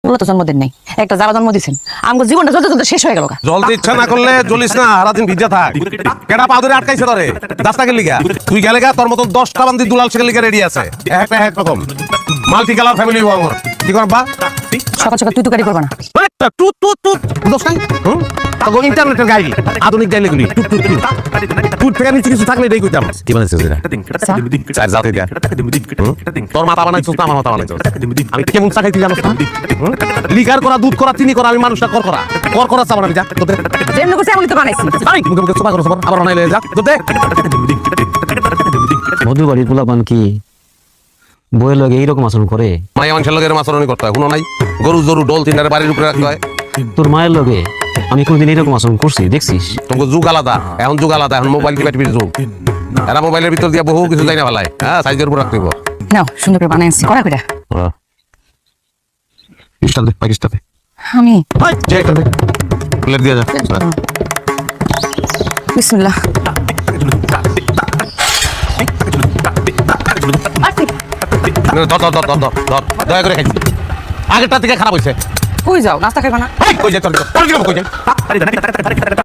ওগুলো তো জন্মদিন নেই, একটা যারা জন্ম দিচ্ছেন আমার জীবনটা জ্বলতে জ্বলতে শেষ হয়ে গেল। জলতে ইচ্ছা না করলে জ্বলিস না, সারাদিন ভিজা থাক। কেডা পা ধরে আটকাইছে তোরে? দাস্তাকে লিগা তুই গেলে গা, তোর মতো 10টা বান্দি দুলাল শেখের লিগা রেডি আছে। এক রকম মাল্টি কালার ফ্যামিলি আমার। কি করবা? সকাল সকাল তুই তুকারি করবা না। টুট টুট টুট দোস্তাই তখন ইন্টারনেটের গাইলি আধুনিক গাইলি গুলি টুট টুট টুট টুট থেকে নিচে কিছু থাকলে এটাই কইতাম। কি বানাইছিস এটা? চার জাতে দিয়া তোর মাথা বানাইছিস না আমার মাথা বানাইছিস? আমি কেমন চা খাইতে জানোস না? লিকার করা, দুধ করা, চিনি করা, আমি মানুষটা কর করা চা বানাবি। যা তোদের যেমন করছে এমনই তো বানাইছি। আই মুখে মুখে সোপা করো সবার, আবার বানাইলে যা তোদের। মধুবাড়ির পোলাপান কি বইয়ের লগে এইরকম আচরণ করে? মায়া মানুষের লগে এরকম আচরণ করতে হয়, শুনো নাই? গরু জরু ডোল তিনটারে বাড়ির উপরে রাখতে হয়। তোর মায়ের লগে আমি কোনদিন এইরকম আচরণ করছি দেখছিস? তোমাকে যুগ আলাদা, এখন যুগ আলাদা, এখন মোবাইল টিপাটিপির যুগ। এরা মোবাইলের ভিতর দিয়ে বহু কিছু যাই না ফেলায়। হ্যাঁ, সাইজের উপর রাখতে হবে। নাও সুন্দর করে বানাইছি কড়া করে। পাকিস্তানে আমি প্লেট দিয়ে যা। বিসমিল্লাহ। দয়া করে খাইছি, আগেরটা থেকে খারাপ হয়েছে। কই যাও, নাস্তা খাইবা না? কই যাই তোর কই যাই